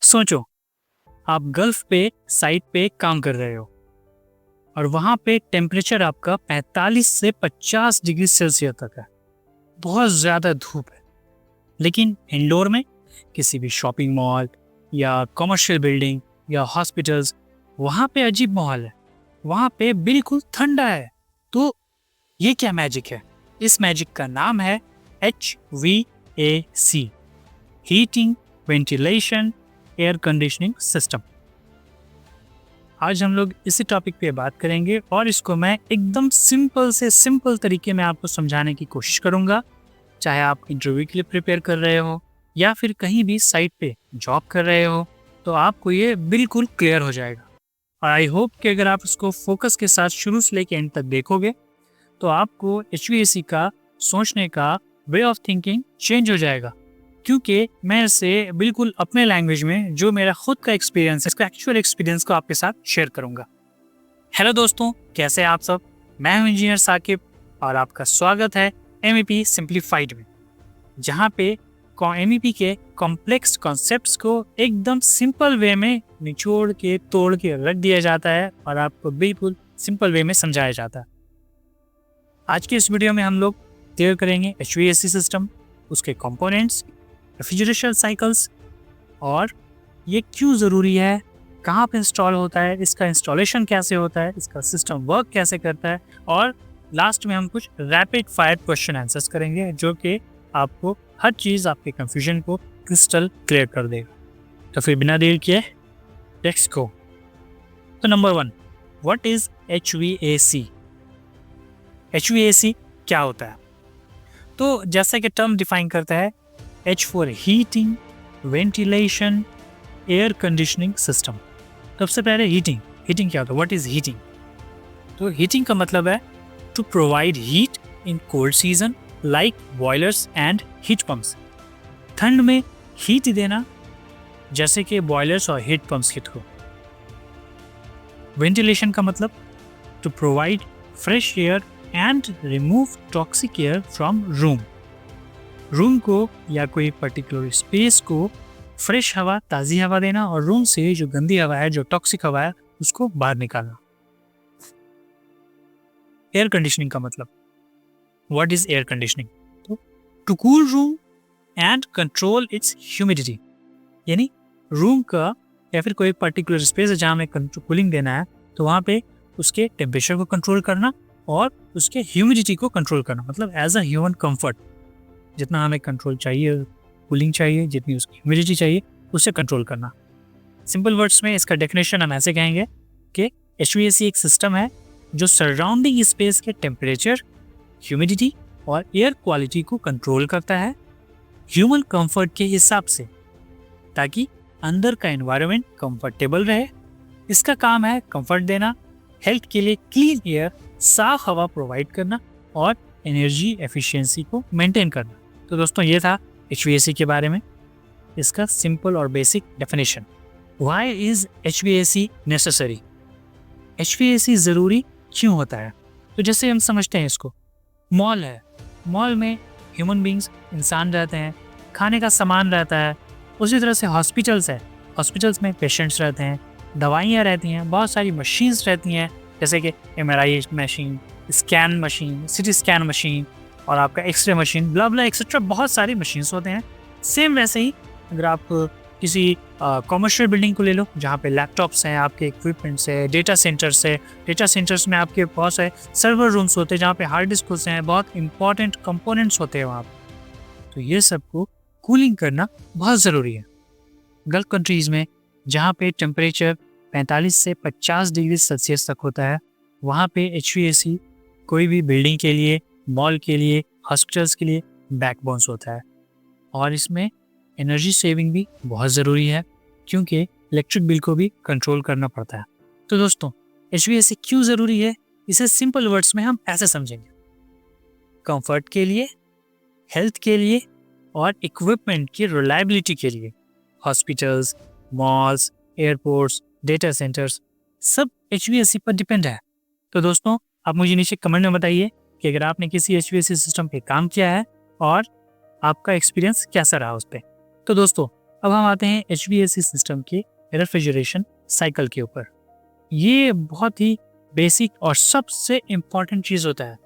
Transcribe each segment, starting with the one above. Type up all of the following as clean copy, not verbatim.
सोचो, आप गल्फ पे साइट पे काम कर रहे हो और वहां पे टेम्परेचर आपका 45 से 50 डिग्री सेल्सियस तक है। बहुत ज्यादा धूप है। लेकिन इंडोर में किसी भी शॉपिंग मॉल या कमर्शियल बिल्डिंग या हॉस्पिटल्स, वहां पे अजीब माहौल है। वहां पे बिल्कुल ठंडा है। तो ये क्या मैजिक है? इस मैजिक का नाम है HVAC, heating ventilation air conditioning system. आज हम लोग इसी टॉपिक पे बात करेंगे और इसको मैं एकदम सिंपल तरीके में आपको समझाने की कोशिश करूंगा। चाहे आप इंटरव्यू के लिए प्रिपेयर कर रहे हो या फिर कहीं भी साइट पे जॉब कर रहे हो, तो आपको ये बिल्कुल क्लियर हो जाएगा। और आई होप कि अगर आप इसको फोकस के साथ शुरू से लेकर एंड तक देखोगे तो आपको HVAC का सोचने का वे ऑफ थिंकिंग चेंज हो जाएगा। क्योंकि मैं इसे बिल्कुल अपने लैंग्वेज में, जो मेरा खुद का एक्सपीरियंस है, इसका एक्चुअल एक्सपीरियंस को आपके साथ शेयर करूंगा। हेलो दोस्तों, कैसे हैं आप सब? मैं हूं इंजीनियर साकिब और आपका स्वागत है MEP सिंप्लीफाइड में, जहां पे MEP के कॉम्प्लेक्स कॉन्सेप्ट्स को एकदम सिंपल वे में निचोड़ के तोड़ के रख दिया जाता है और आपको बिल्कुल सिंपल वे में समझाया जाता है। आज के इस वीडियो में हम लोग क्लियर करेंगे HVAC सिस्टम, उसके कंपोनेंट्स, रेफ्रिजरेशन साइकिल्स और ये क्यों ज़रूरी है, कहाँ पे इंस्टॉल होता है, इसका इंस्टॉलेशन कैसे होता है, इसका सिस्टम वर्क कैसे करता है, और लास्ट में हम कुछ रैपिड फायर क्वेश्चन आंसर्स करेंगे जो कि आपको हर चीज़, आपके कंफ्यूजन को क्रिस्टल क्लियर कर देगा। तो फिर बिना देर किए लेट्स गो। तो number 1, what is HVAC? HVAC क्या होता है? तो जैसा कि टर्म डिफाइन करता है, H for heating, ventilation, air conditioning system. सबसे पहले हीटिंग क्या होता है? What is heating? तो हीटिंग का मतलब है to provide heat in cold season like boilers and heat pumps. ठंड में हीट देना, जैसे कि बॉयलर्स और हीट पंप्स हीट को। वेंटिलेशन का मतलब to provide fresh air and remove toxic air from room को या कोई पर्टिकुलर स्पेस को फ्रेश हवा, ताज़ी हवा देना और रूम से जो गंदी हवा है, जो टॉक्सिक हवा है, उसको बाहर निकालना। एयर कंडीशनिंग का मतलब, व्हाट इज एयर कंडीशनिंग? तो to cool room and control its humidity, यानी रूम का या फिर कोई पर्टिकुलर स्पेस है जहाँ हमें कूलिंग देना है, तो वहाँ पे उसके टेम्परेचर को कंट्रोल करना और उसके ह्यूमिडिटी को कंट्रोल करना। मतलब एज अ ह्यूमन कंफर्ट, जितना हमें कंट्रोल चाहिए, कूलिंग चाहिए, जितनी उसकी ह्यूमिडिटी चाहिए, उसे कंट्रोल करना। सिंपल वर्ड्स में इसका डेफिनेशन हम ऐसे कहेंगे कि HVAC एक सिस्टम है जो सराउंडिंग स्पेस के टेम्परेचर, ह्यूमिडिटी और एयर क्वालिटी को कंट्रोल करता है ह्यूमन कंफर्ट के हिसाब से, ताकि अंदर का एनवायरनमेंट कंफर्टेबल रहे। इसका काम है कंफर्ट देना, हेल्थ के लिए क्लीन एयर, साफ हवा प्रोवाइड करना और एनर्जी एफिशिएंसी को मेंटेन करना। तो दोस्तों, ये था HVAC के बारे में, इसका सिंपल और basic definition. Why is HVAC necessary? HVAC ज़रूरी क्यों होता है? तो जैसे हम समझते हैं इसको, मॉल है, मॉल में ह्यूमन बींग्स, इंसान रहते हैं, खाने का सामान रहता है। उसी तरह से हॉस्पिटल्स है, हॉस्पिटल्स में पेशेंट्स रहते हैं, दवाइयाँ रहती हैं, बहुत सारी मशीन्स रहती हैं, जैसे कि MRI machine, scan machine, CT scan machine और आपका एक्सरे मशीन, ब्ला ब्ला एक्सेट्रा, बहुत सारी मशीन्स होते हैं। सेम वैसे ही अगर आप किसी कमर्शियल बिल्डिंग को ले लो, जहाँ पे लैपटॉप्स हैं, आपके इक्विपमेंट्स है, डेटा सेंटर्स में आपके बहुत सारे सर्वर रूम्स होते हैं जहाँ पे हार्ड डिस्क होते हैं, बहुत इंपॉर्टेंट कंपोनेंट्स होते हैं वहाँ पे। तो ये सबको कूलिंग करना बहुत ज़रूरी है। गल्फ कंट्रीज़ में जहाँ पे टेम्परेचर 45 से 50 डिग्री सेल्सियस तक होता है, वहाँ पे HVAC कोई भी बिल्डिंग के लिए, मॉल के लिए, हॉस्पिटल्स के लिए बैकबोन्स होता है। और इसमें एनर्जी सेविंग भी बहुत ज़रूरी है, क्योंकि इलेक्ट्रिक बिल को भी कंट्रोल करना पड़ता है। तो दोस्तों, HVAC क्यों ज़रूरी है, इसे सिंपल वर्ड्स में हम ऐसे समझेंगे। कंफर्ट के लिए, हेल्थ के लिए और इक्विपमेंट की रिलायबिलिटी के लिए hospitals, malls, airports, data centres सब HVAC पर डिपेंड है। तो दोस्तों, आप मुझे नीचे कमेंट में बताइए कि अगर आपने किसी HVAC सिस्टम पे काम किया है और आपका एक्सपीरियंस कैसा रहा उस पर। तो दोस्तों, अब हम आते हैं HVAC सिस्टम के रेफ्रिजरेशन साइकिल के ऊपर। ये बहुत ही बेसिक और सबसे इम्पॉर्टेंट चीज़ होता है।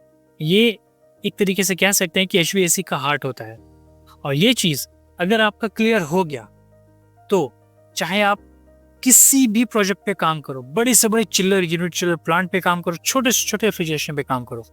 ये एक तरीके से कह सकते हैं कि HVAC का हार्ट होता है। और ये चीज़ अगर आपका क्लियर हो गया तो चाहे आप किसी भी प्रोजेक्ट पे काम करो, बड़े से बड़े चिल्लर यूनिट, चिल्लर प्लांट पे काम करो, छोटे से छोटे रेफ्रिजरेशन पे काम करो,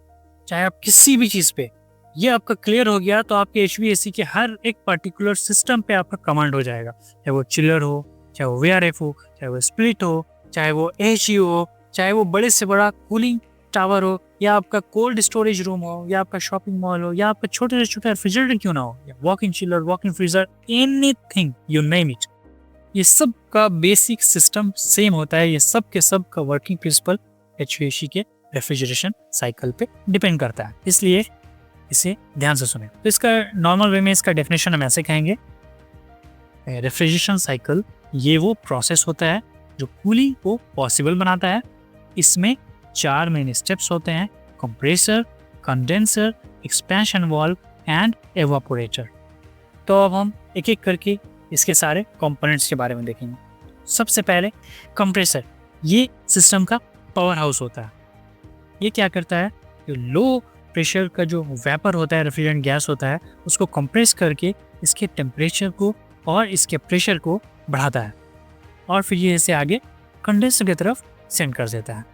चाहे आप किसी भी चीज़ पे, ये आपका क्लियर हो गया तो आपके HVAC के हर एक पर्टिकुलर सिस्टम पे आपका कमांड हो जाएगा। चाहे वो चिल्लर हो, चाहे वो VRF हो, चाहे वो स्प्लिट हो, चाहे वो AHU हो, चाहे वो बड़े से बड़ा कूलिंग टावर हो, या आपका कोल्ड स्टोरेज रूम हो, या आपका शॉपिंग मॉल हो, या आपका छोटे से छोटा रेफ्रिजरेटर क्यों ना हो, या walk in chiller, walk in freezer, anything you name it, ये सब का बेसिक सिस्टम सेम होता है। ये सब के सब का वर्किंग प्रिंसिपल HVAC के रेफ्रिजरेशन साइकिल पे डिपेंड करता है, इसलिए इसे ध्यान से सुने। तो इसका नॉर्मल वे में इसका डेफिनेशन हम ऐसे कहेंगे, रेफ्रिजरेशन साइकिल ये वो प्रोसेस होता है जो कूलिंग को पॉसिबल बनाता है। इसमें 4 मेन स्टेप्स होते हैं: compressor, condenser, expansion valve and evaporator. तो अब हम एक एक करके इसके सारे कंपोनेंट्स के बारे में देखेंगे। सबसे पहले कंप्रेसर, ये सिस्टम का पावर हाउस होता है। ये क्या करता है, लो प्रेशर का जो वेपर होता है, रेफ्रिजरेंट गैस होता है, उसको कंप्रेस करके इसके टेम्परेचर को और इसके प्रेशर को बढ़ाता है और फिर ये इसे आगे कंडेंसर की तरफ सेंड कर देता है।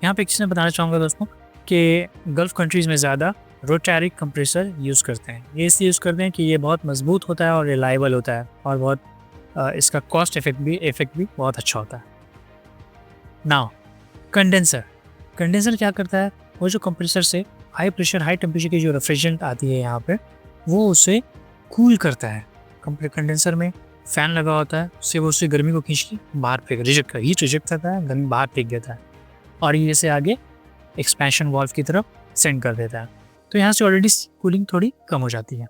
यहाँ पे एक चीज़ मैं बताना चाहूँगा दोस्तों कि गल्फ़ कंट्रीज़ में ज़्यादा रोटरी कंप्रेसर यूज़ करते हैं। ये इसलिए यूज़ करते हैं कि ये बहुत मजबूत होता है और रिलायबल होता है और बहुत इसका कॉस्ट इफेक्ट भी बहुत अच्छा होता है। नाउ कंडेंसर क्या करता है, वो जो कंप्रेसर से हाई प्रेशर हाई टेम्परेचर की जो रेफ्रिजरेंट आती है यहाँ पे, वो उसे कूल करता है। कंडेंसर में फ़ैन लगा होता है, उससे वो उससे गर्मी को खींच के बाहर हीट रिजेक्ट करता है, गर्मी बाहर फेंक देता है और ये इसे आगे एक्सपेंशन वाल्व की तरफ सेंड कर देता है। तो यहाँ से ऑलरेडी कूलिंग थोड़ी कम हो जाती है।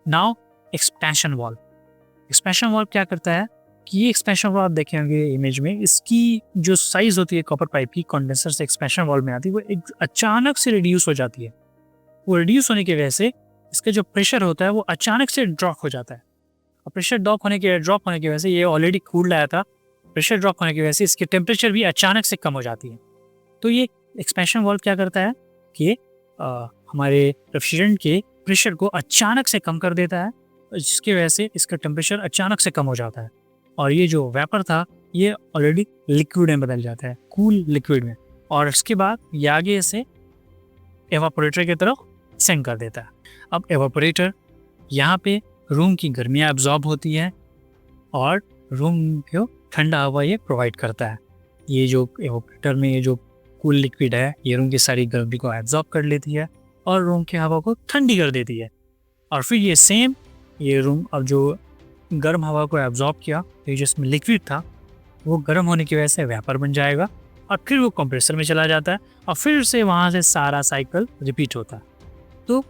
नाउ एक्सपेंशन वाल्व क्या करता है कि ये एक्सपेंशन वाल्व आप देखेंगे इमेज में, इसकी जो साइज होती है कॉपर पाइप की, कंडेंसर से एक्सपेंशन वाल्व में आती है, वो एक अचानक से रिड्यूस हो जाती है। वो रिड्यूस होने की वजह से इसका जो प्रेशर होता है वो अचानक से ड्रॉप हो जाता है और प्रेशर ड्रॉप होने की वजह से ये ऑलरेडी कूल आया था, प्रेशर ड्रॉप होने की वजह से इसकी टेम्परेचर भी अचानक से कम हो जाती है। तो ये एक्सपेंशन वाल्व क्या करता है कि हमारे रेफ्रिजरेंट के प्रेशर को अचानक से कम कर देता है, जिसकी वजह से इसका टेम्परेचर अचानक से कम हो जाता है और ये जो वेपर था ये ऑलरेडी लिक्विड में बदल जाता है, कूल लिक्विड में, और इसके बाद ये आगे इसे एवापोरेटर की तरफ सेंड कर देता है। अब एवापोरेटर यहाँ पे रूम की गर्मियाँ एब्जॉर्ब होती है और रूम को ठंडा हवा ये प्रोवाइड करता है। ये जो एवापोरेटर में ये जो कूल लिक्विड है ये रूम की सारी गर्मी को एब्जॉर्ब कर लेती है और रूम की हवा को ठंडी कर देती है और फिर ये रूम अब जो गर्म हवा को एब्जॉर्ब किया, ये जिसमें लिक्विड था वो गर्म होने की वजह से वेपर बन जाएगा और फिर वो कंप्रेसर में चला जाता है और फिर से वहाँ से सारा साइकिल रिपीट होता है। तो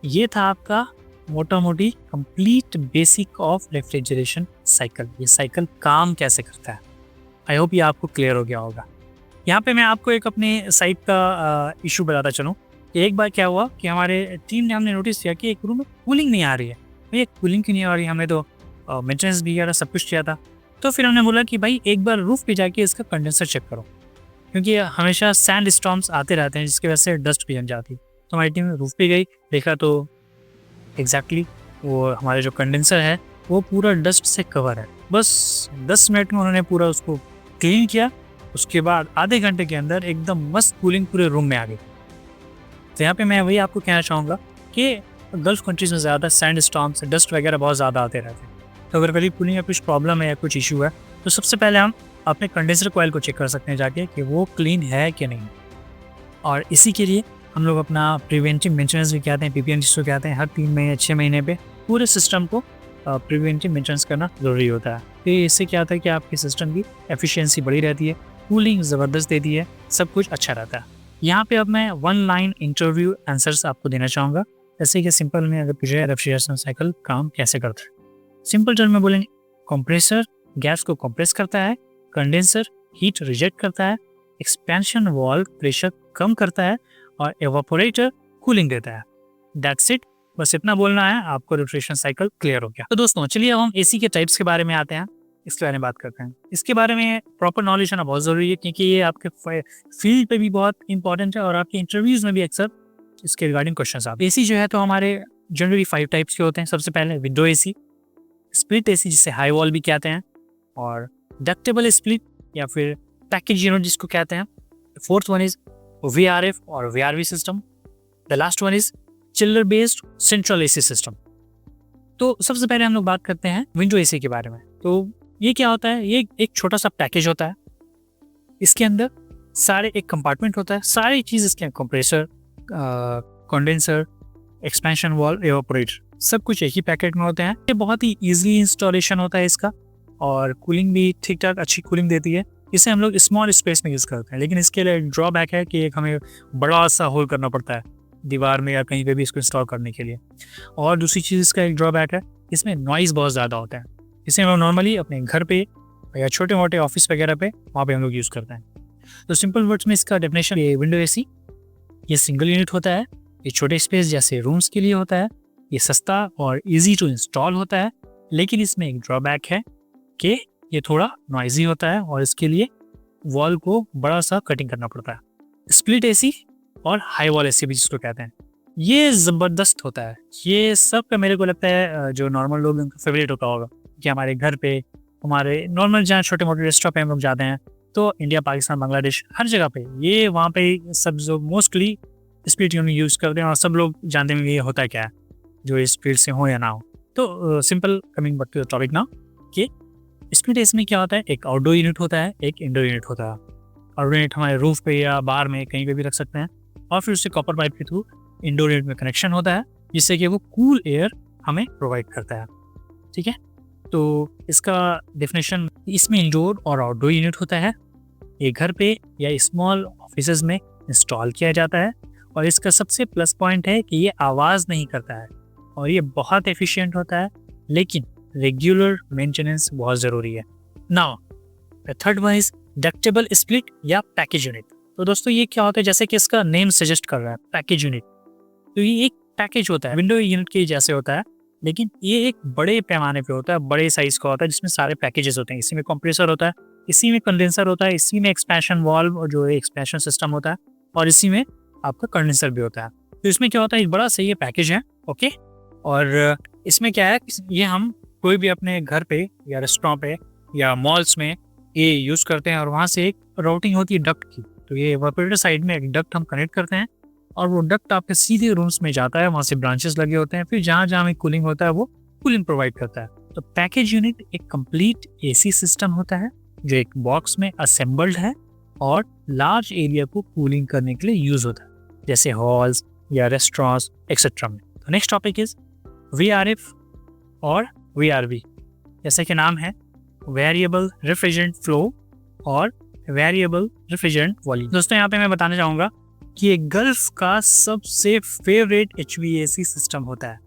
ये था आपका मोटा मोटी complete basic of refrigeration cycle. ये साइकिल काम कैसे करता है, आई होप ये आपको क्लियर हो गया होगा। यहाँ पे मैं आपको एक अपने साइट का इशू बताता चलूँ कि एक बार क्या हुआ कि हमारे टीम ने हमने नोटिस किया कि एक रूम में कूलिंग नहीं आ रही है। भाई कूलिंग क्यों नहीं आ रही, हमने तो मेंटेनेंस भी किया, सब कुछ किया था। तो फिर हमने बोला कि भाई एक बार रूफ पे जाके इसका कंडेंसर चेक करो, क्योंकि हमेशा सैंड स्टॉर्म्स आते रहते हैं जिसकी वजह से डस्ट भी जम जाती है। तो हमारी टीम रूफ पे गई, देखा तो एग्जैक्टली वो हमारे जो कंडेंसर है वो पूरा डस्ट से कवर है। बस 10 मिनट में उन्होंने पूरा उसको क्लीन किया, उसके बाद आधे घंटे के अंदर एकदम मस्त कूलिंग पूरे रूम में आ गई। तो यहाँ पे मैं वही आपको कहना चाहूँगा कि गल्फ़ कंट्रीज़ में ज़्यादा सैंड स्टॉर्म्स, डस्ट वगैरह बहुत ज़्यादा आते रहते हैं। तो अगर कभी कूलिंग में कुछ प्रॉब्लम है या कुछ इशू है तो सबसे पहले हम अपने कंडेंसर कॉइल को चेक कर सकते हैं जाके कि वो क्लीन है कि नहीं। और इसी के लिए हम लोग अपना प्रिवेंटिव मेंटेनेंस भी कहते हैं, PPM जिसको कहते हैं, हर 3 महीने 6 महीने पे पूरे सिस्टम को प्रिवेंटिव मेंटेनेंस करना ज़रूरी होता है। तो इससे क्या होता है कि आपके सिस्टम की एफिशिएंसी बढ़ी रहती है, कूलिंग ज़बरदस्त देती है, सब कुछ अच्छा रहता है। यहाँ पे अब मैं 1 लाइन इंटरव्यू आंसर्स आपको देना चाहूँगा, जैसे कि सिंपल में अगर पूछे रेफ्रिजरेशन साइकिल काम कैसे करता है। सिंपल टर्म में बोलेंगे, कंप्रेसर गैस को कंप्रेस करता है, कंडेंसर हीट रिजेक्ट करता है, एक्सपेंशन वाल्व प्रेशर कम करता है और एवापोरेटर कूलिंग देता है। दैट्स इट, बस इतना बोलना है, आपको रेफ्रिजरेशन साइकिल क्लियर हो गया। तो दोस्तों चलिए हम एसी के टाइप्स के बारे में आते हैं, इसके बारे में बात करते हैं। इसके बारे में प्रॉपर नॉलेज होना बहुत ज़रूरी है, क्योंकि ये आपके फील्ड पे भी बहुत इंपॉर्टेंट है और आपके इंटरव्यूज़ में भी अक्सर इसके रिगार्डिंग क्वेश्चन आते हैं। एसी जो है तो हमारे जनरली 5 टाइप्स के होते हैं। सबसे पहले विंडो एसी, स्प्लिट एसी जिसे हाई वॉल भी कहते हैं, और डक्टेबल स्प्लिट या फिर पैकेज यूनिट जिसको कहते हैं। फोर्थ वन इज VRF और VRV system. The last one is चिल्लर बेस्ड सेंट्रल एसी सिस्टम। तो सबसे पहले हम लोग बात करते हैं विंडो एसी के बारे में। तो ये क्या होता है, ये एक छोटा सा पैकेज होता है। इसके अंदर सारे एक कंपार्टमेंट होता है, सारी चीज़ इसके compressor, condenser, expansion valve, evaporator, सब कुछ एक ही पैकेट में होते हैं। ये बहुत ही ईजिली इंस्टॉलेशन होता है इसका, और कूलिंग भी ठीक ठाक अच्छी कूलिंग देती है। इसे हम लोग स्मॉल स्पेस में यूज़ करते हैं, लेकिन इसके लिए ड्रॉबैक है कि एक हमें बड़ा सा होल करना पड़ता है दीवार में या कहीं पे भी इसको इंस्टॉल करने के लिए। और दूसरी चीज़ इसका एक ड्रॉबैक है, इसमें नॉइज़ बहुत ज़्यादा होता है। इसे हम लोग नॉर्मली अपने घर पे या छोटे मोटे ऑफिस वगैरह पे वहाँ पे हम लोग यूज़ करते हैं। तो सिंपल वर्ड्स में इसका डेफिनेशन, ये विंडो एसी ये सिंगल यूनिट होता है, ये छोटे स्पेस जैसे रूम्स के लिए होता है, ये सस्ता और ईजी टू इंस्टॉल होता है, लेकिन इसमें एक ड्रॉबैक है कि ये थोड़ा नॉइजी होता है और इसके लिए वॉल को बड़ा सा कटिंग करना पड़ता है। स्प्लिट एसी और हाई वॉल एसी भी जिसको कहते हैं, ये ज़बरदस्त होता है। ये सब का मेरे को लगता है जो नॉर्मल लोग उनका फेवरेट होता होगा, कि हमारे घर पे, हमारे नॉर्मल जहाँ छोटे मोटे रेस्टोरेंट पे हम लोग जाते हैं, तो इंडिया, पाकिस्तान, बांग्लादेश, हर जगह पे ये वहाँ पे सब जो मोस्टली स्प्लिट यूनिट यूज़ करते हैं, और सब लोग जानते हैं ये होता क्या है, जो इस स्प्लिट से हो या ना हो। तो simple coming back to the topic now, कि स्प्लिट एसी में क्या होता है, एक आउटडोर यूनिट होता है, एक इंडोर यूनिट होता है। आउटडोर यूनिट हमारे रूफ पे या बाहर में कहीं पे भी रख सकते हैं, और फिर उससे कॉपर पाइप के थ्रू इंडोर यूनिट में कनेक्शन होता है, जिससे कि वो कूल एयर हमें प्रोवाइड करता है। ठीक है, तो इसका डेफिनेशन, इसमें इंडोर और आउटडोर यूनिट होता है, ये घर पे या स्मॉल ऑफिसेज में इंस्टॉल किया जाता है, और इसका सबसे प्लस पॉइंट है कि ये आवाज़ नहीं करता है और ये बहुत एफिशिएंट होता है, लेकिन रेगुलर मेंटेनेंस बहुत ज़रूरी है। Now the third one is ductable split या पैकेज यूनिट। तो दोस्तों ये क्या होता है, जैसे कि इसका नेम सजेस्ट कर रहा है, पैकेज यूनिट, तो ये एक पैकेज होता है, विंडो यूनिट के जैसे होता है, लेकिन ये एक बड़े पैमाने पे होता है, बड़े साइज का होता है, जिसमें सारे पैकेजेस होते हैं। इसी में कंप्रेसर होता है, इसी में कंडेंसर होता है, इसी में एक्सपेंशन वाल्व और जो एक्सपेंशन सिस्टम होता है, और इसी में आपका कंडेंसर भी होता है। तो इसमें क्या होता है, एक बड़ा सही ये पैकेज है। ओके, और इसमें क्या है, ये हम कोई भी अपने घर पे या रेस्टोरेंट पे या मॉल्स में ये यूज़ करते हैं, और वहाँ से एक राउटिंग होती है डक्ट की। तो ये एवापोरेटर साइड में एक डक्ट हम कनेक्ट करते हैं, और वो डक्ट आपके सीधे रूम्स में जाता है, वहाँ से ब्रांचेस लगे होते हैं, फिर जहाँ जहाँ में कूलिंग होता है वो कूलिंग प्रोवाइड करता है। तो पैकेज यूनिट एक कंप्लीट एसी सिस्टम होता है, जो एक बॉक्स में असेंबल्ड है और लार्ज एरिया को कूलिंग करने के लिए यूज़ होता है, जैसे हॉल्स या रेस्टोरेंट्स एक्सेट्रा में। तो नेक्स्ट टॉपिक इज VRF और VRV। जैसे कि नाम है, वेरिएबल रेफ्रिजरेंट फ्लो और वेरिएबल रेफ्रिजरेंट वॉल्यूम। दोस्तों यहाँ पे मैं बताना चाहूँगा कि ये गल्फ का सबसे फेवरेट HVAC सिस्टम होता है।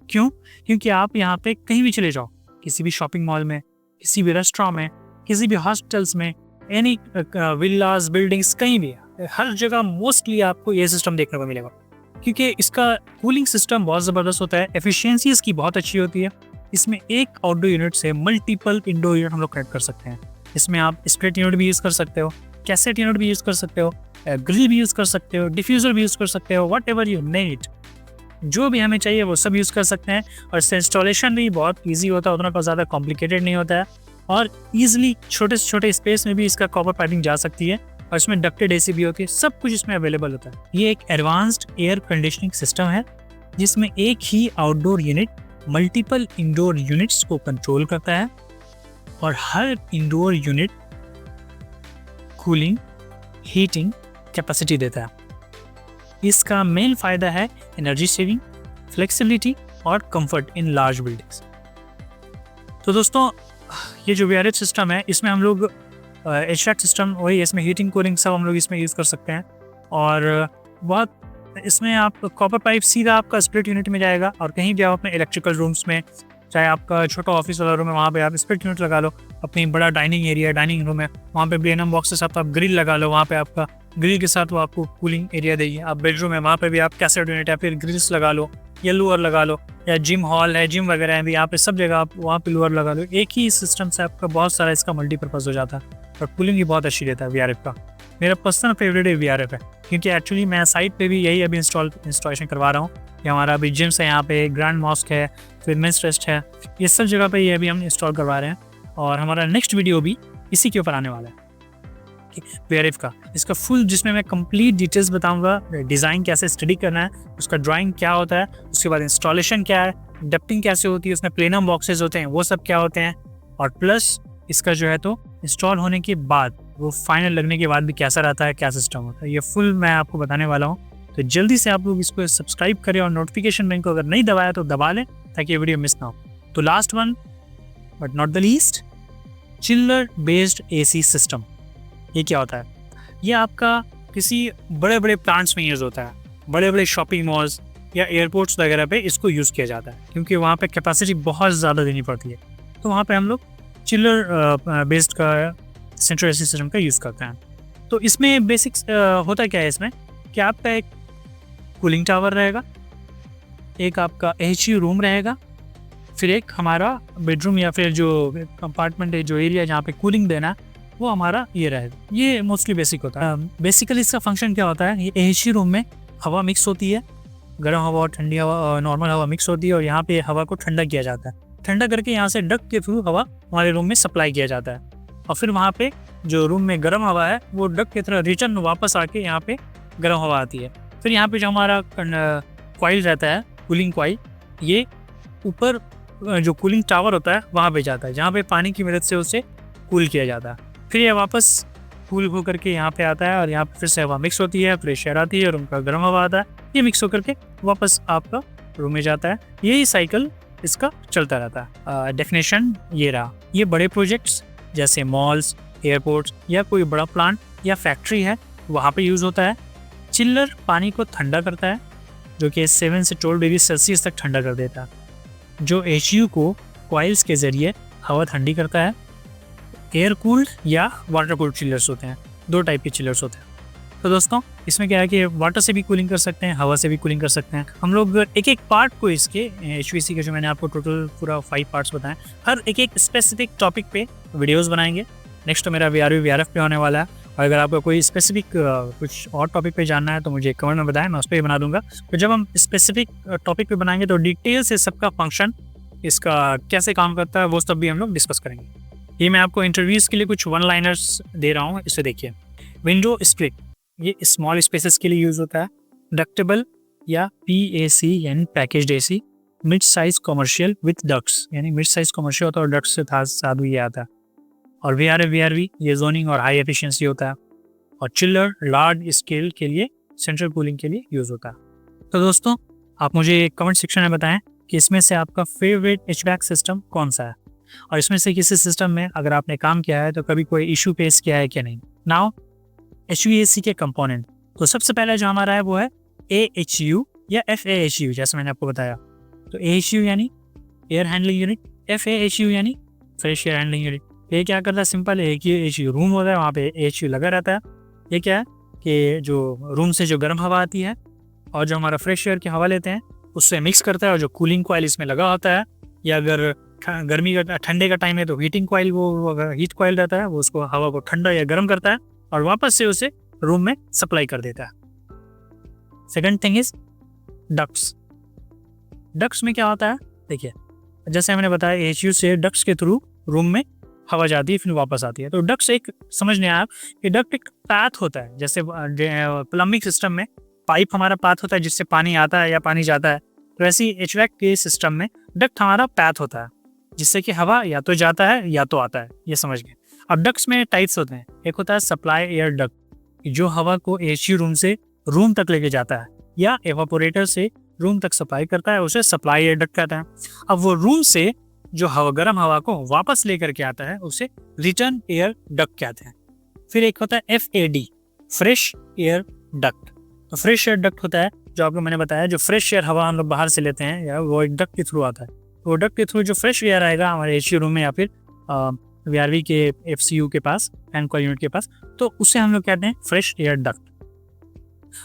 क्यों? क्योंकि आप यहाँ पे कहीं भी चले जाओ, किसी भी शॉपिंग मॉल में, किसी भी रेस्टोरेंट में, किसी भी हॉस्पिटल्स में, एनी विलास, बिल्डिंग्स, कहीं भी, हर जगह मोस्टली आपको ये सिस्टम देखने को मिलेगा, क्योंकि इसका कूलिंग सिस्टम बहुत ज़बरदस्त होता है, एफिशिएंसी इसकी बहुत अच्छी होती है। इसमें एक आउटडोर यूनिट से मल्टीपल इंडोर यूनिट हम लोग कनेक्ट कर सकते हैं। इसमें आप स्प्लिट यूनिट भी यूज़ कर सकते हो, कैसेट यूनिट भी यूज़ कर सकते हो, ग्रिल भी यूज़ कर सकते हो, डिफ्यूज़र भी यूज़ कर सकते हो, वट एवर यू नीड, जो भी हमें चाहिए वो सब यूज़ कर सकते हैं। और इससे इंस्टॉलेशन भी बहुत ईजी होता है, उतना ज़्यादा कॉम्प्लिकेटेड नहीं होता है, और ईजिली छोटे से छोटे स्पेस में भी इसका कॉपर पाइपिंग जा सकती है, और इसमें डक्टेड एसी भी होती है, सब कुछ इसमें अवेलेबल होता है। ये एक एडवांस्ड एयर कंडीशनिंग सिस्टम है, जिसमें एक ही outdoor unit multiple indoor units को कंट्रोल करता है, और हर indoor unit cooling, heating capacity देता है। इसका मेन फ़ायदा है एनर्जी सेविंग, फ्लेक्सिबिलिटी और कंफर्ट इन लार्ज बिल्डिंग्स। तो दोस्तों ये जो VRF सिस्टम है, इसमें हम लोग HVAC सिस्टम वही, इसमें हीटिंग कूलिंग सब हम लोग इसमें यूज़ कर सकते हैं, और बहुत इसमें आप कॉपर पाइप सीधा आपका स्प्लिट यूनिट में जाएगा, और कहीं भी आप अपने इलेक्ट्रिकल रूम्स में, चाहे आपका छोटा ऑफिस वाला रूम है, वहाँ पे आप स्प्लिट यूनिट लगा लो, अपनी बड़ा डाइनिंग एरिया, डाइनिंग रूम है, वहाँ पे BNM बॉक्स के साथ आप ग्रिल लगा लो, वहाँ पे आपका ग्रिल के साथ वो आपको कूलिंग एरिया देगी। आप बेडरूम है, वहाँ पे भी आप कैसेट यूनिट या फिर ग्रिल्स लगा लो, या लोअर लगा लो, या जिम हॉल है, जिम वगैरह है भी यहाँ पे, सब जगह आप वहाँ पे लोअर लगा लो। एक ही सिस्टम से आपका बहुत सारा इसका मल्टीपर्पज़ हो जाता है और कूलिंग भी बहुत अच्छी रहता है VRF का। मेरा पर्सनल फेवरेट VRF है, क्योंकि एक्चुअली मैं साइट पे भी यही अभी इंस्टॉलेशन करवा रहा हूँ। ये हमारा अभी जिम्स है, यहाँ पे ग्रैंड मॉस्क है, फिर मेंस रेस्ट है, ये सब जगह पे ये अभी हम इंस्टॉल करवा रहे हैं। और हमारा नेक्स्ट वीडियो भी इसी के ऊपर आने वाला है VRF का, इसका फुल, जिसमें मैं कंप्लीट डिटेल्स बताऊंगा, डिज़ाइन कैसे स्टडी करना है, उसका ड्राइंग क्या होता है, उसके बाद इंस्टॉलेशन क्या है, डक्टिंग कैसे होती है, उसमें प्लेनम बॉक्सेस होते हैं वो सब क्या होते हैं, और प्लस इसका जो है तो इंस्टॉल होने के बाद वो फाइनल लगने के बाद भी कैसा रहता है, क्या सिस्टम होता है, ये फुल मैं आपको बताने वाला हूँ। तो जल्दी से आप लोग इसको सब्सक्राइब करें और नोटिफिकेशन बेल को अगर नहीं दबाया तो दबा लें, ताकि ये वीडियो मिस ना हो। तो last one but not the least, चिल्लर बेस्ड AC सिस्टम। ये क्या होता है? ये आपका किसी बड़े बड़े प्लांट्स में यूज़ होता है, बड़े बड़े शॉपिंग मॉल्स या एयरपोर्ट्स वगैरह पे इसको यूज़ किया जाता है, क्योंकि वहाँ पे कैपेसिटी बहुत ज़्यादा देनी पड़ती है। तो वहाँ पे हम लोग चिल्लर बेस्ड का सेंट्रल AC सिस्टम का यूज़ करते हैं। तो इसमें बेसिक्स होता क्या है इसमें, कि आपका एक कूलिंग टावर रहेगा, एक आपका AHU रूम रहेगा, फिर एक हमारा बेडरूम या फिर जो कंपार्टमेंट है, जो एरिया जहाँ पे कूलिंग देना है, वो हमारा ये रहेगा। ये मोस्टली बेसिक होता है। बेसिकली इसका फंक्शन क्या होता है, ये AHU रूम में हवा मिक्स होती है, गर्म हवा और ठंडी हवा, नॉर्मल हवा मिक्स होती है, और यहाँ पे हवा को ठंडा किया जाता है। ठंडा करके यहाँ से डक्ट के थ्रू हवा हमारे रूम में सप्लाई किया जाता है, और फिर वहाँ पे जो रूम में गर्म हवा है वो डक्ट की तरह रिटर्न वापस आके यहाँ पे गर्म हवा आती है। फिर यहाँ पे जो हमारा कॉइल रहता है, कूलिंग कॉइल, ये ऊपर जो कूलिंग टावर होता है वहाँ पे जाता है, जहाँ पे पानी की मदद से उसे कूल किया जाता है। फिर ये वापस कूल हो करके यहाँ पे आता है, और यहाँ पे फिर से हवा मिक्स होती है, फ्रेश एयर आती है, रूम का गर्म हवा आता है, ये मिक्स होकर के वापस आपका रूम में जाता है। यही साइकिल इसका चलता रहता है। डेफिनेशन ये रहा। ये बड़े प्रोजेक्ट्स जैसे मॉल्स, एयरपोर्ट्स या कोई बड़ा प्लांट या फैक्ट्री है, वहाँ पे यूज़ होता है। चिल्लर पानी को ठंडा करता है, जो कि 7 से 12 डिग्री सेल्सियस तक ठंडा कर देता है, जो AHU को कॉइल्स के ज़रिए हवा ठंडी करता है। एयर कूल्ड या वाटर कूल्ड चिलर्स होते हैं, 2 टाइप के चिलर्स होते हैं। तो दोस्तों इसमें क्या है कि वाटर से भी कूलिंग कर सकते हैं, हवा से भी कूलिंग कर सकते हैं। हम लोग एक एक पार्ट को इसके HVAC के, जो मैंने आपको टोटल पूरा 5 पार्ट्स बताएं, हर एक एक स्पेसिफिक टॉपिक पे वीडियोस बनाएंगे। नेक्स्ट तो मेरा VRF पे होने वाला है, और अगर आपको कोई स्पेसिफिक कुछ और टॉपिक पे जानना है तो मुझे कमेंट में बताएं, मैं उस पर भी बना दूंगा। तो जब हम स्पेसिफिक टॉपिक पे बनाएंगे तो डिटेल से सबका फंक्शन, इसका कैसे काम करता है, वो सब भी हम लोग डिस्कस करेंगे। ये मैं आपको इंटरव्यूज़ के लिए कुछ 1 लाइनर्स दे रहा हूँ, इसे देखिए। विंडो स्प्लिट, ये स्मॉल स्पेसेस के लिए यूज़ होता है। डक्टेबल या PAC यानी packaged AC, mid size commercial with ducts, यानी मिड साइज कमर्शियल होता है और डक्ट्स से साथ ये आता है। और VRV ये जोनिंग और हाई एफिशिएंसी होता है। और चिल्लर लार्ज स्केल के लिए सेंट्रल कूलिंग के लिए यूज़ होता है। तो दोस्तों आप मुझे कमेंट सेक्शन में बताएं कि इसमें से आपका फेवरेट HVAC सिस्टम कौन सा है, और इसमें से किसी सिस्टम में अगर आपने काम किया है तो कभी कोई इशू फेस किया है क्या नहीं। नाउ HVAC के कंपोनेंट, तो सबसे पहले जो हमारा है वो है AHU या FAHU, जैसे मैंने आपको बताया। तो AHU यानी एयर हैंडलिंग यूनिट, FAHU यानी फ्रेश एयर हैंडलिंग यूनिट। ये क्या करता है, सिंपल है, AHU रूम होता है, वहाँ पे AHU लगा रहता है। ये क्या है कि जो रूम से जो गर्म हवा आती है और जो हमारा फ्रेश एयर की हवा लेते हैं उससे मिक्स करता है, और जो कूलिंग कॉइल इसमें लगा होता है, या अगर गर्मी का ठंडे का टाइम है तो हीटिंग कॉइल, वो अगर हीट कॉइल रहता है वो उसको हवा को ठंडा या गर्म करता है और वापस से उसे रूम में सप्लाई कर देता है। Second thing is ducts. Ducts में क्या होता है, देखिए जैसे मैंने बताया AHU से डक्ट्स के थ्रू रूम में हवा जाती है, फिर वापस आती है। तो डक्ट्स एक समझने आप कि डक्ट एक पाथ होता है, जैसे प्लम्बिंग सिस्टम में पाइप हमारा पाथ होता है जिससे पानी आता है या पानी जाता है, तो ऐसे ही HVAC के सिस्टम में डक्ट हमारा पाथ होता है, जिससे कि हवा या तो जाता है या तो आता है, ये समझ गए। अब डक्ट्स में टाइप्स होते हैं, एक होता है सप्लाई एयर डक्ट, जो हवा को AHU रूम से रूम तक लेके जाता है या एवापोरेटर से रूम तक सप्लाई करता है, उसे सप्लाई एयर डक्ट कहते हैं। अब वो रूम से जो हवा गर्म हवा को वापस लेकर के आता है उसे रिटर्न एयर डक्ट कहते हैं। फिर एक होता है FAD, फ्रेश एयर डक्ट। तो फ्रेश एयर डक्ट होता है जो आपको मैंने बताया, जो फ्रेश एयर हवा हम लोग बाहर से लेते हैं या वो एक डक्ट के थ्रू आता है, तो वो डक्ट के थ्रू जो फ्रेश एयर आएगा हमारे AHU रूम में या फिर VRV के FCU के पास, फैन कॉइल यूनिट के पास, तो उसे हम लोग कहते हैं फ्रेश एयर डक्ट।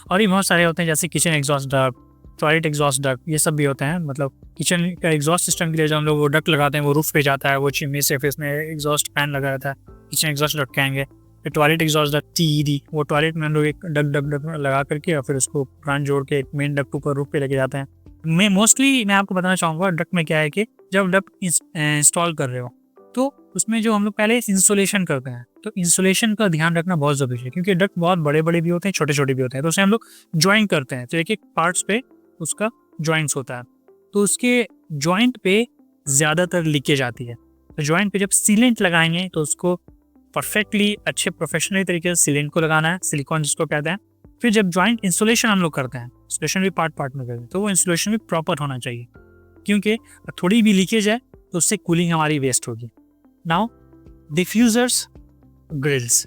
और ये बहुत सारे होते हैं जैसे kitchen exhaust duct, toilet exhaust duct, ये सब भी होते हैं। मतलब किचन का एग्जॉस्ट सिस्टम के लिए जो हम लोग वो डक्ट लगाते हैं वो रूफ पे जाता है, वो चिमनी से, फिर इसमें एग्जॉस्ट फैन लगा रहता है, किचन एग्जॉस्ट डक्ट कहेंगे। फिर टॉयलेट एग्जॉस्ट डक्ट TED, वो टॉयलेट में हम लोग एक डक्ट लगा करके और फिर उसको पुरान जोड़ के एक मेन डक्ट ऊपर रूफ पे लेके जाते हैं। मैं आपको बताना चाहूँगा डक्ट में क्या है कि जब डक्ट इंस्टॉल कर रहे हो तो उसमें जो हम लोग पहले इंस्टॉलेशन करते हैं, तो इंस्टॉलेशन का ध्यान रखना बहुत ज़रूरी है, क्योंकि डक्ट बहुत बड़े बड़े भी होते हैं, छोटे छोटे भी होते हैं। तो उसे हम लोग ज्वाइन करते हैं, तो एक एक पार्ट्स पे उसका ज्वाइंट्स होता है, तो उसके ज्वाइंट पे ज़्यादातर लीकेज आती है। तो ज्वाइंट पे जब सीलेंट लगाएंगे तो उसको परफेक्टली अच्छे प्रोफेशनल तरीके से सीलेंट को लगाना है, सिलिकॉन जिसको कहते हैं। फिर जब ज्वाइंट इंस्टॉलेशन हम लोग करते हैं, इंस्टॉलेशन भी पार्ट में करते हैं, तो वो इंस्टॉलेशन भी प्रॉपर होना चाहिए, क्योंकि थोड़ी भी लीकेज है तो उससे कूलिंग हमारी वेस्ट होगी। नाउ डिफ्यूजर्स, ग्रिल्स,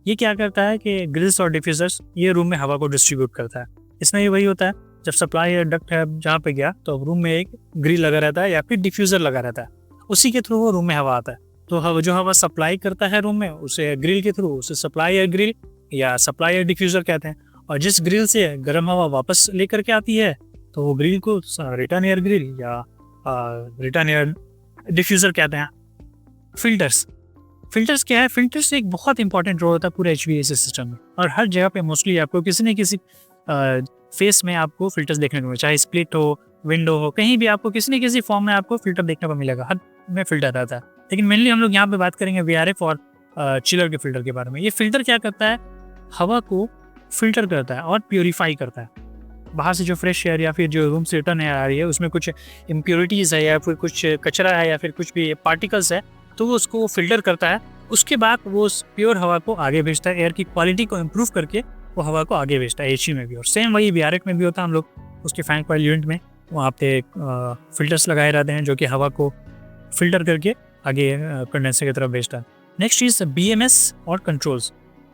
ये क्या करता है कि ग्रिल्स और डिफ्यूजर्स ये रूम में हवा को डिस्ट्रीब्यूट करता है। इसमें ये वही होता है, जब सप्लाई या डक्ट है जहाँ पे गया तो रूम में एक ग्रिल लगा रहता है या फिर डिफ्यूजर लगा रहता है, उसी के थ्रू वो रूम में हवा आता है। तो जो हवा सप्लाई करता है रूम में उसे ग्रिल के थ्रू, उसे सप्लाई एयर ग्रिल या सप्लाई एयर डिफ्यूजर कहते हैं। और जिस ग्रिल से गर्म हवा वापस लेकर के आती है तो वो ग्रिल को रिटर्न एयर ग्रिल या रिटर्न एयर डिफ्यूजर कहते हैं। फिल्टर्स क्या है? फिल्टर्स एक बहुत इंपॉर्टेंट रोल होता है पूरे HVAC सिस्टम में, और हर जगह पे मोस्टली आपको किसी न किसी फेस में आपको फिल्टर्स देखने को मिले, चाहे स्प्लिट हो, विंडो हो, कहीं भी आपको किसी न किसी फॉर्म में आपको फिल्टर देखने को मिलेगा, हर में फिल्टर रहता है। लेकिन मेनली हम लोग यहाँ पे बात करेंगे VRF और चिलर के फिल्टर के बारे में। ये फिल्टर क्या करता है? हवा को फिल्टर करता है और प्योरीफाई करता है। बाहर से जो फ्रेश एयर या फिर जो रूम से रिटर्न एयर आ रही है उसमें कुछ इम्प्योरिटीज़ है या फिर कुछ कचरा है या फिर कुछ भी पार्टिकल्स है, तो वो उसको फिल्टर करता है। उसके बाद वो उस प्योर हवा को आगे भेजता है, एयर की क्वालिटी को इम्प्रूव करके वो हवा को आगे भेजता है AC में भी। और सेम वही VRF में भी होता है। हम लोग उसके फैन कॉइल यूनिट में वहाँ पे फिल्टर्स लगाए रहते हैं जो कि हवा को फिल्टर करके आगे कंडेंसर की तरफ भेजता है। नेक्स्ट इज BMS और कंट्रोल्स।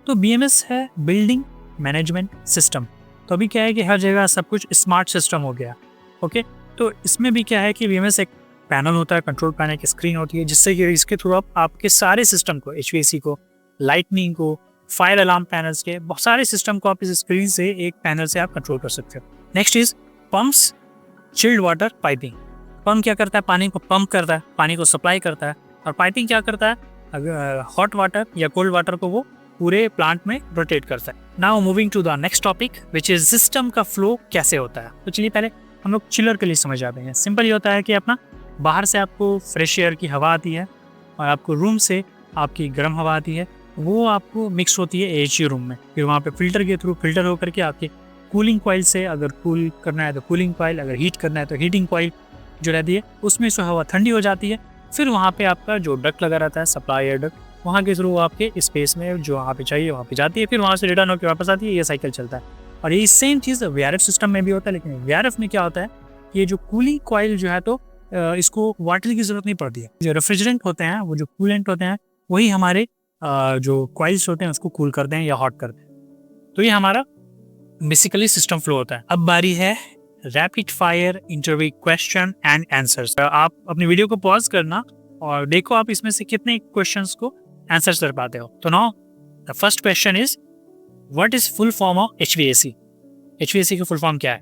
तो BMS है बिल्डिंग मैनेजमेंट सिस्टम। तो अभी क्या है कि हर जगह सब कुछ स्मार्ट सिस्टम हो गया। ओके, तो इसमें भी क्या है कि BMS एक पैनल होता है, कंट्रोल पैनल की स्क्रीन होती है, जिससे कि इसके थ्रू आप आपके सारे सिस्टम को, HVAC को, लाइटनिंग को, फायर अलार्म पैनल्स के बहुत सारे सिस्टम को आप इस स्क्रीन से, एक पैनल से आप कंट्रोल कर सकते हो। Next is pumps, chilled water piping. Pump क्या करता है? पानी को पंप करता है, पानी को सप्लाई करता है। और पाइपिंग क्या करता है? अगर हॉट वाटर या कोल्ड वाटर को वो पूरे प्लांट में रोटेट करता है। Now moving to the next topic which is system का फ्लो कैसे होता है। तो चलिए पहले हम लोग चिलर के लिए समझ जाते हैं। सिंपल ये होता है कि अपना बाहर से आपको फ्रेश एयर की हवा आती है और आपको रूम से आपकी गर्म हवा आती है, वो आपको मिक्स होती है AC रूम में। फिर वहाँ पे फिल्टर के थ्रू फिल्टर होकर के आपके कूलिंग कॉइल से, अगर कूल करना है तो कूलिंग कॉइल, अगर हीट करना है तो हीटिंग कॉइल जो रहती है उसमें से हवा ठंडी हो जाती है। फिर वहाँ पे आपका जो डक्ट लगा रहता है, सप्लाई एयर डक्ट, वहाँ के थ्रू आपके स्पेस में जो वहाँ पे चाहिए वहाँ पे जाती है, फिर वहाँ से रिटर्न होकर वापस आती है। ये साइकिल चलता है। और ये सेम चीज़ VRF सिस्टम में भी होता है। लेकिन VRF में क्या होता है, ये जो कूलिंग कॉइल जो है तो इसको वाटर की जरूरत नहीं पड़ती है। जो रेफ्रिजरेंट होते हैं, वो जो कूलेंट होते हैं, वही हमारे जो कॉइल्स होते हैं उसको कूल करते हैं या हॉट करते हैं। तो ये हमारा बेसिकली सिस्टम फ्लो होता है। अब बारी है rapid fire interview question and answers. आप अपनी वीडियो को पॉज करना और देखो आप इसमें से कितने क्वेश्चंस को आंसर्स कर पाते हो। तो now the first question is what is full form of HVAC? HVAC की फुल फॉर्म क्या है?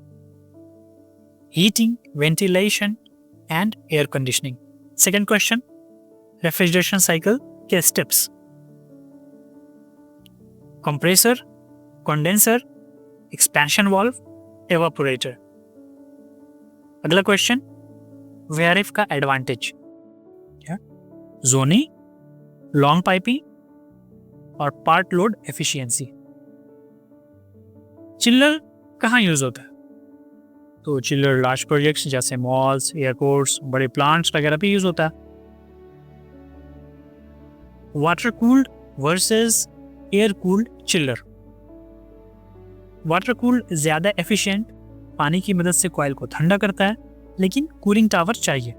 Heating, ventilation and air conditioning. Second question, refrigeration cycle के steps? Compressor, condenser, expansion valve, evaporator. अगला क्वेश्चन, VRF का advantage क्या? Zoning, long piping और part load efficiency. Chiller कहाँ use होता है? तो चिल्लर लार्ज प्रोजेक्ट्स जैसे मॉल्स, एयरपोर्ट्स, बड़े प्लांट्स वगैरह पे यूज होता है। Water cooled versus air cooled चिल्लर। वाटर कूल्ड ज्यादा एफिशिएंट, पानी की मदद से कॉइल को ठंडा करता है, लेकिन कूलिंग टावर चाहिए।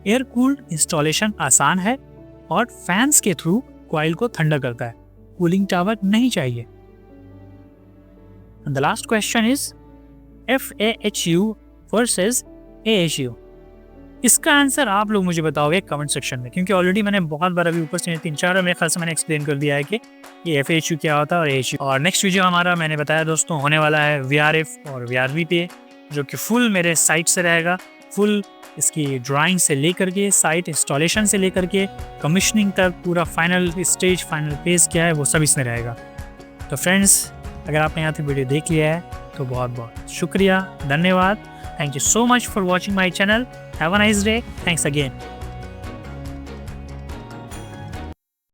एयर कूल्ड इंस्टॉलेशन आसान है और फैंस के थ्रू कॉइल को ठंडा करता है, कूलिंग टावर नहीं चाहिए। And the last question is FAHU versus AHU. इसका आंसर आप लोग मुझे बताओगे कमेंट सेक्शन में, क्योंकि ऑलरेडी मैंने बहुत बार अभी ऊपर से 3-4 मेरे ख्याल से मैंने एक्सप्लेन कर दिया है कि ये FAQ क्या होता है और AHU। और नेक्स्ट वीडियो हमारा मैंने बताया दोस्तों होने वाला है VRF और VRV पे, जो कि फुल मेरे साइट से रहेगा, फुल इसकी ड्राइंग से लेकर के साइट इंस्टॉलेशन से लेकर के कमीशनिंग तक पूरा फाइनल स्टेज, फाइनल फेज क्या है वो सब इसमें रहेगा। तो फ्रेंड्स, अगर आपने यहाँ तक वीडियो देख लिया है तो बहुत बहुत शुक्रिया, धन्यवाद। Thank you so much for watching my channel. Have a nice day. Thanks again.